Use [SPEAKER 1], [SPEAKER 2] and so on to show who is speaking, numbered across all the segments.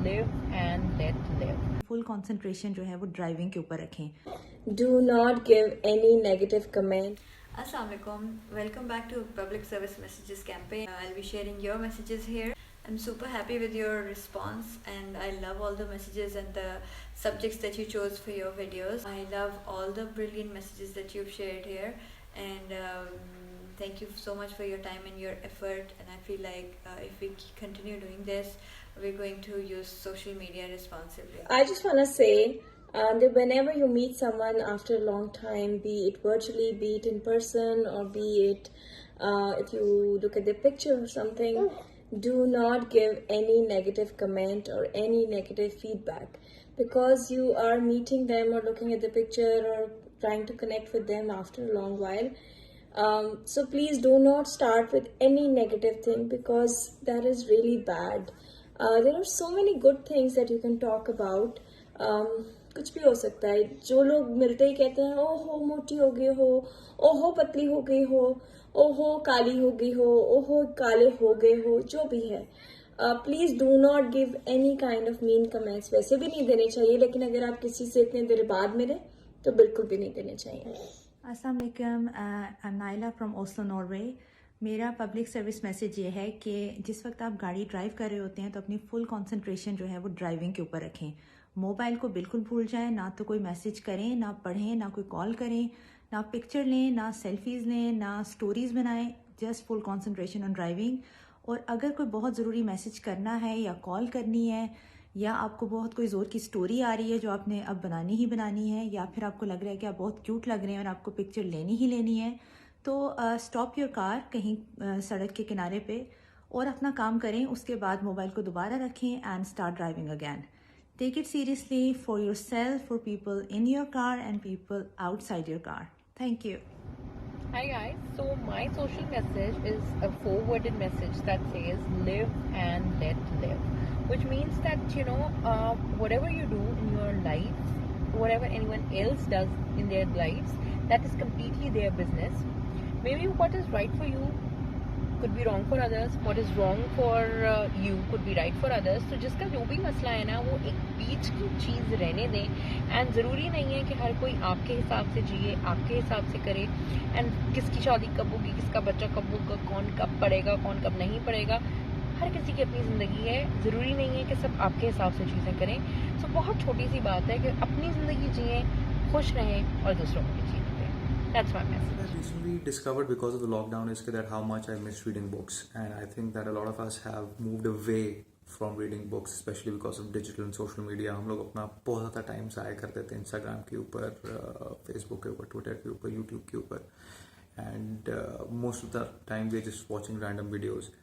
[SPEAKER 1] live and let live.
[SPEAKER 2] Full concentration जो है वो ड्राइविंग के ऊपर रखें.
[SPEAKER 3] Do not give any negative comment.
[SPEAKER 4] Assalamualaikum. Welcome back to Public Service Messages campaign. I'll be sharing your messages here. I'm super happy with your response and I love all the messages and the subjects that you chose for your videos. I love all the brilliant messages that you've shared here and thank you so much for your time and your effort, and I feel like if we continue doing this, we're going to use social media responsibly.
[SPEAKER 3] I just want to say that whenever you meet someone after a long time, be it virtually, be it in person, or be it if you look at the picture or something, do not give any negative comment or any negative feedback, because you are meeting them or looking at the picture or trying to connect with them after a long while. So please do not start with any negative thing, because that is really bad. There are so many good things that you can talk about. कुछ भी हो सकता है. जो लोग मिलते ही कहते हैं ओहो मोटी हो गई हो, ओहो पतली हो गई हो, ओहो काली हो गई हो, ओहो काले हो गए हो, जो भी है. Please do not give any kind of mean comments. वैसे भी नहीं देने चाहिए, लेकिन अगर आप किसी से इतने देर बाद मिले तो बिल्कुल भी नहीं देने चाहिए.
[SPEAKER 2] अस्सलाम वालेकुम. I am Naila from Oslo, Norway. मेरा पब्लिक सर्विस मैसेज ये है कि जिस वक्त आप गाड़ी ड्राइव कर रहे होते हैं तो अपनी फुल कंसंट्रेशन जो है वो ड्राइविंग के ऊपर रखें. मोबाइल को बिल्कुल भूल जाएं. ना तो कोई मैसेज करें, ना पढ़ें, ना कोई कॉल करें, ना पिक्चर लें, ना सेल्फीज़ लें, ना स्टोरीज़ बनाएं. Just full concentration on driving. और अगर कोई बहुत ज़रूरी मैसेज करना है या कॉल करनी है, या आपको बहुत कोई ज़ोर की स्टोरी आ रही है जो आपने अब बनानी ही बनानी है, या फिर आपको लग रहा है कि आप बहुत क्यूट लग रहे हैं और आपको पिक्चर लेनी ही लेनी है, तो स्टॉप योर कार कहीं सड़क के किनारे पे और अपना काम करें. उसके बाद मोबाइल को दोबारा रखें and start driving again. Take it seriously for yourself, for people in your car and people outside your car. Thank you.
[SPEAKER 1] Hi guys, so my social message is a four-worded message that says live and let live, which means that whatever you do in your life, whatever anyone else does in their lives, that is completely their business. Maybe what is right for you could be wrong for others, what is wrong for you could be right for others. तो जिसका जो भी मसला है ना, वो एक बीच की चीज़ रहने दें. एंड ज़रूरी नहीं है कि हर कोई आपके हिसाब से जिए, आपके हिसाब से करे. एंड किसकी शादी कब होगी, किसका बच्चा कब होगा, कौन कब पढ़ेगा, कौन कब नहीं पढ़ेगा, हर किसी की अपनी ज़िंदगी है. ज़रूरी नहीं है कि सब आपके हिसाब से चीज़ें करें. सो बहुत छोटी सी बात है कि अपनी ज़िंदगी जिए, खुश रहें और दूसरों को भी जीने दें. That's my message.
[SPEAKER 5] I recently discovered because of the lockdown is that how much I miss reading books, and I think that a lot of us have moved away from reading books, especially because of digital and social media. हम लोग अपना बहुत ज़्यादा time ज़ाया कर देते हैं Instagram के ऊपर, फेसबुक के ऊपर, ट्विटर के ऊपर, यूट्यूब के ऊपर, and most of the time we're just watching random videos,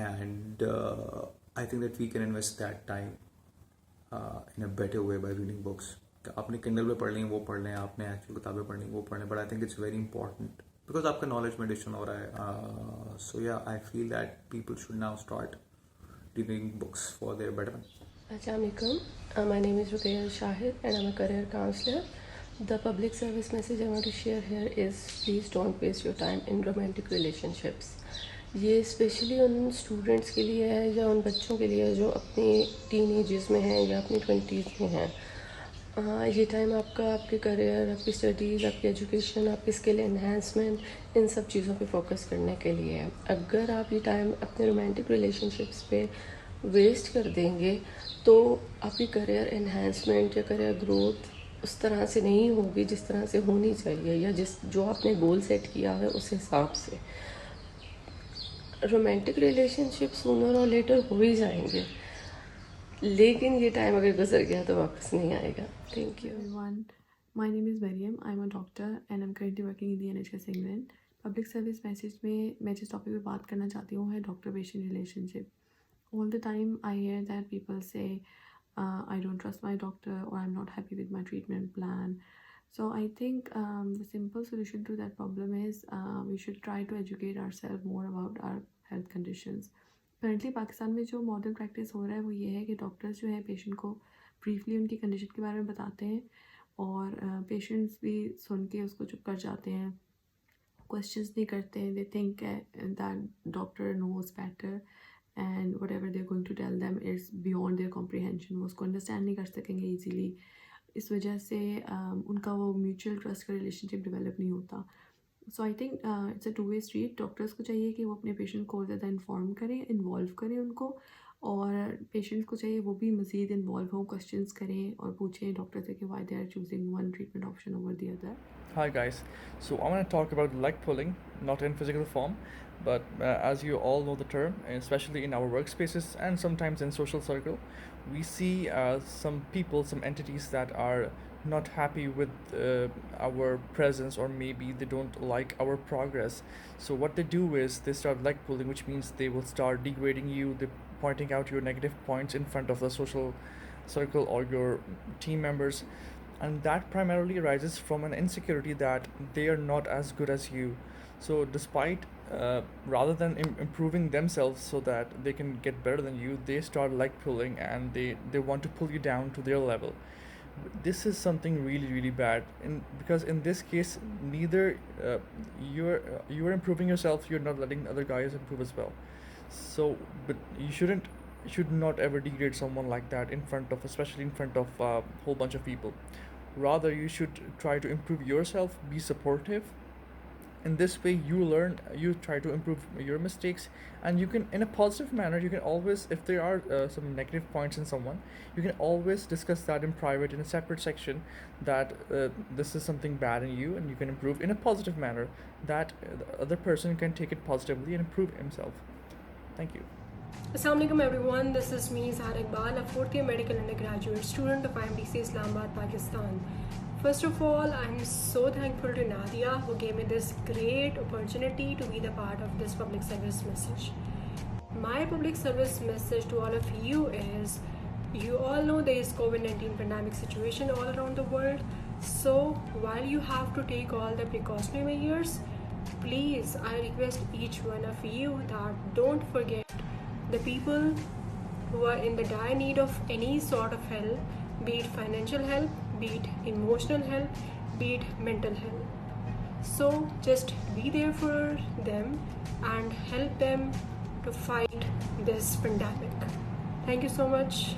[SPEAKER 5] and I think that we can invest that time in a better way by reading books. आपने किंडल पे पढ़ ली वो पढ़ लें, आपने एक्चुअल किताबें पढ़नी वो पढ़ लें, but I think it's very important because आपका नॉलेज में एडिशन हो रहा है. सो या I feel that people should now start reading books for their betterment.
[SPEAKER 6] Assalamualaikum. My name is Ruqayya Shahid and I'm a career counselor. The public service message I want to share here is please don't waste your time in romantic relationships. ये specially उन students के लिए है या उन बच्चों के लिए जो अपनी टीनेजेस में हैं या अपनी 20s में हैं. ये टाइम आपका आपके करियर, आपकी स्टडीज़, आपकी एजुकेशन, आपकी स्किल एनहांसमेंट, इन सब चीज़ों पे फोकस करने के लिए है. अगर आप ये टाइम अपने रोमांटिक रिलेशनशिप्स पे वेस्ट कर देंगे तो आपकी करियर एनहांसमेंट या करियर ग्रोथ उस तरह से नहीं होगी जिस तरह से होनी चाहिए, या जो आपने गोल सेट किया है उस हिसाब से. रोमांटिक रिलेशनशिप सूनर और लेटर हो ही जाएंगे, लेकिन ये टाइम अगर गुजर गया तो वापस नहीं आएगा. Thank you.
[SPEAKER 7] Everyone, my name is Mariam. I'm a doctor and I'm currently working in the NHS England. Public service message में मैं जिस टॉपिक पे बात करना चाहती हूँ है doctor patient relationship. All the time I hear that people say I don't trust my doctor or I'm not happy with my treatment plan. So I think the simple solution to that problem is we should try to educate ourselves more about our health conditions. Currently Pakistan में जो modern practice हो रहा है वो ये है कि doctors जो है पेशेंट को ब्रीफली उनकी कंडीशन के बारे में बताते हैं और पेशेंट्स भी सुन के उसको चुप कर जाते हैं, क्वेश्चंस नहीं करते हैं. They think that doctor knows better and whatever they're going to tell them is beyond their comprehension. वो उसको understand नहीं कर सकेंगे easily. इस वजह से उनका वो mutual trust का relationship develop नहीं होता. So I think it's a two way street. Doctors को चाहिए कि वो अपने पेशेंट को ज़्यादा इन्फॉर्म करें, इन्वॉल्व करें उनको, और पेशेंट्स को चाहिए वो भी मज़ीद इन्वॉल्व हों, क्वेश्चंस करें और पूछें डॉक्टर से कि why they are choosing one treatment option over the other.
[SPEAKER 8] Hi guys, so I want to talk about leg pulling, not in physical form, but as you all know the term, especially in our workspaces and sometimes in social circle, we see some people, some entities that are not happy with our presence, or maybe they don't like our progress. So what they do is they start leg pulling, which means they will start degrading you, they pointing out your negative points in front of the social circle or your team members, and that primarily arises from an insecurity that they are not as good as you. So despite rather than improving themselves so that they can get better than you, they start leg pulling, and they want to pull you down to their level. This is something really really bad, because in this case neither you're improving yourself, you're not letting other guys improve as well. So but you should not ever degrade someone like that in front of, especially in front of a whole bunch of people. Rather you should try to improve yourself, be supportive. In this way you learn, you try to improve your mistakes, and you can, in a positive manner, you can always, if there are some negative points in someone, you can always discuss that in private in a separate section, that this is something bad in you and you can improve in a positive manner, that the other person can take it positively and improve himself. Thank you.
[SPEAKER 9] Assalamualaikum everyone, this is me Zahra Iqbal, a fourth year medical undergraduate student of IMDC Islamabad, Pakistan. First of all, I'm so thankful to Nadia who gave me this great opportunity to be the part of this public service message. My public service message to all of you is, you all know there is COVID-19 pandemic situation all around the world. So while you have to take all the precautionary measures, please, I request each one of you that don't forget the people who are in the dire need of any sort of help, be it financial help, be it emotional help, be it mental help. So just be there for them and help them to fight this pandemic. Thank you so much.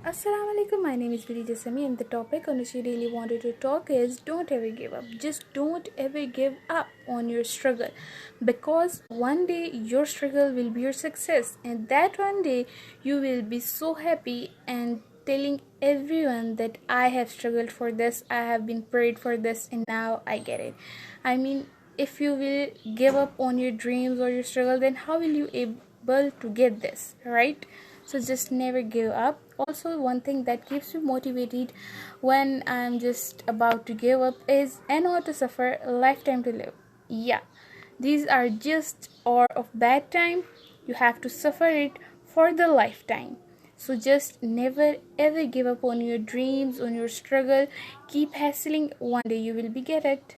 [SPEAKER 10] Assalamu alaikum, my name is Viri Jasami, and the topic on which I really wanted to talk is don't ever give up. Just don't ever give up on your struggle, because one day your struggle will be your success, and that one day you will be so happy and telling everyone that I have struggled for this, I have been prayed for this, and now I get it. I mean, if you will give up on your dreams or your struggle, then how will you able to get this, right? So just never give up. Also, one thing that keeps me motivated when I'm just about to give up is I know to suffer, a lifetime to live. Yeah, these are just or of bad time. You have to suffer it for the lifetime. So just never ever give up on your dreams, on your struggle. Keep hustling. One day you will be get it.